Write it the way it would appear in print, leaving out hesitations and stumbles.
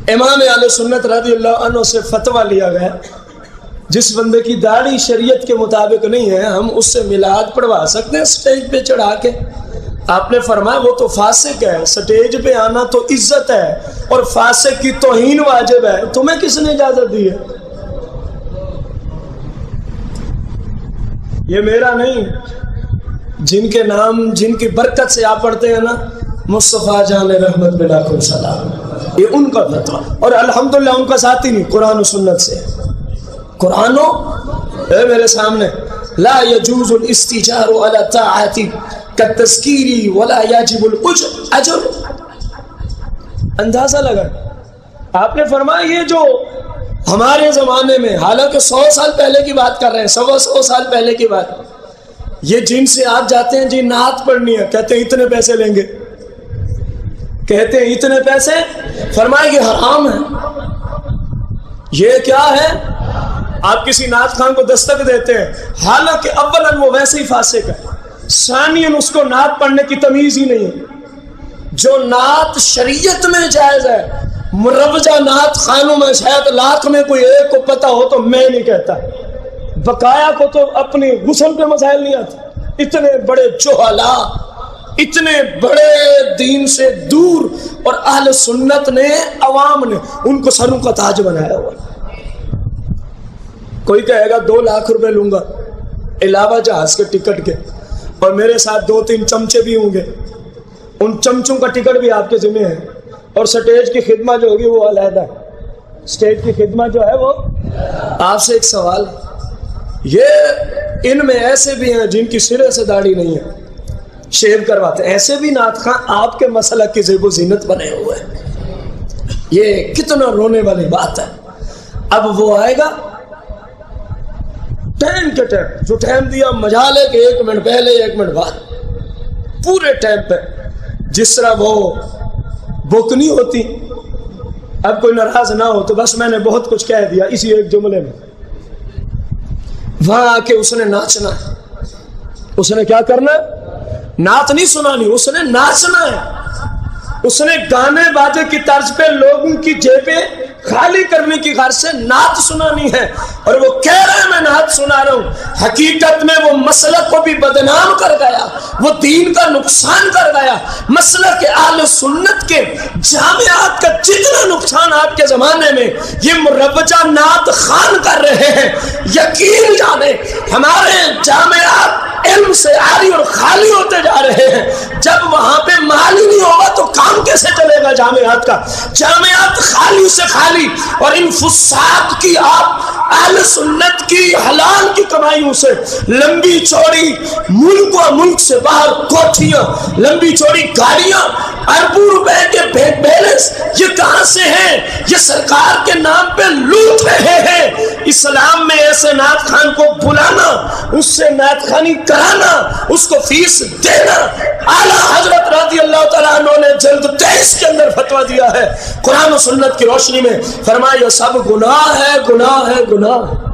امام اہل سنت رضی اللہ عنہ سے فتویٰ لیا گیا، جس بندے کی داڑھی شریعت کے مطابق نہیں ہے ہم اس سے میلاد پڑھوا سکتے ہیں سٹیج پہ چڑھا کے؟ آپ نے فرمایا وہ تو فاسق ہے، سٹیج پہ آنا تو عزت ہے اور فاسق کی توہین واجب ہے، تمہیں کس نے اجازت دی ہے؟ یہ میرا نہیں، جن کے نام جن کی برکت سے آپ پڑھتے ہیں نا، مصطفیٰ جان رحمت بلا کل سلام، یہ ان کا فتویٰ، اور الحمدللہ ان کا ساتھی نہیں، قرآن و سنت سے۔ قرآن اے میرے سامنے، لا يجوز الاستجار على طاعت كالتذکیر ولا يجب الاجر۔ اندازہ لگا، آپ نے فرمایا یہ جو ہمارے زمانے میں، حالانکہ 100 سال پہلے کی بات کر رہے ہیں، 100 سال پہلے کی بات، یہ جن سے آپ جاتے ہیں جی نعت پڑھنی ہے، کہتے ہیں اتنے پیسے لیں گے، کہتے ہیں اتنے پیسے، فرمائے یہ حرام ہے، یہ کیا ہے؟ آپ کسی نعت خان کو دستک دیتے ہیں، حالانکہ اولاً وہ ویسے ہی فاسق ہے، ثانیاً اس کو نعت پڑھنے کی تمیز ہی نہیں ہے۔ جو نعت شریعت میں جائز ہے، مروجہ نعت خانوں میں شاید لاکھ میں کوئی ایک کو پتہ ہو تو میں نہیں کہتا، بقایا کو تو اپنی غسل پہ مسائل نہیں آتے۔ اتنے بڑے جہلا، اتنے بڑے دین سے دور، اور اہل سنت نے، عوام نے ان کو سروں کا تاج بنایا ہوا۔ کوئی کہے گا 2 لاکھ روپے لوں گا علاوہ جہاز کے ٹکٹ کے، اور میرے ساتھ 2-3 چمچے بھی ہوں گے، ان چمچوں کا ٹکٹ بھی آپ کے ذمہ ہے، اور سٹیج کی خدمت جو ہوگی وہ علیحدہ ہے، سٹیج کی خدمت جو ہے وہ۔ آپ سے ایک سوال، یہ ان میں ایسے بھی ہیں جن کی سرے سے داڑھی نہیں ہے، شیو کرواتے ہیں، ایسے بھی نعت خواں آپ کے مسلک کی زیب و زینت بنے ہوئے ہیں۔ یہ کتنا رونے والی بات ہے۔ اب وہ آئے گا ٹائم کے ٹائم، جو ٹائم دیا مجال ہے کہ 1 منٹ پہلے 1 منٹ بعد، پورے ٹائم پہ، جس طرح وہ بک نہیں ہوتی۔ اب کوئی ناراض نہ ہو تو بس میں نے بہت کچھ کہہ دیا اسی ایک جملے میں۔ وہاں آ کے اس نے ناچنا ہے، اس نے کیا کرنا ہے؟ نعت نہیں سنانی، اس نے ناچنا ہے، اس نے گانے باجے کی طرز پہ لوگوں کی جیبیں خالی کرنے کی غرض سے نعت سنانی ہے، اور وہ کہہ رہے ہیں میں نعت سنا رہا ہوں، حقیقت میں وہ مسلک کو بھی بدنام کر گیا، وہ دین کا نقصان کر گیا۔ مسلک اہل سنت کے جامعات کا جتنا نقصان آپ کے زمانے میں یہ مروجہ نعت خان کر رہے ہیں، یقین جانے ہمارے جامعات علم سے عاری اور خالی ہوتے جا رہے ہیں۔ جب وہاں پہ مال ہی نہیں ہوگا تو کام کیسے چلے گا جامعات کا؟ جامعات خالی سے خالی، اور ان فساد کی آپ اہل سنت کی حلال کی کمائیوں سے لمبی چوڑی ملک و ملک سے باہر کوٹھیاں، لمبی چوڑی گاڑیاں، اربوں روپے کے بینک بیلنس، یہ کہاں سے ہیں؟ یہ سرکار کے نام پہ لوٹ رہے ہیں۔ اسلام میں ایسے نعت خان کو بلانا، اس سے نعت خانی کرانا، اس کو فیس دینا، اعلیٰ حضرت رضی اللہ تعالیٰ عنہ نے جلد 23 کے اندر فتویٰ دیا ہے قرآن و سنت کی روشنی میں، فرمایا یہ سب گناہ ہے، گناہ ہے، گناہ ہے۔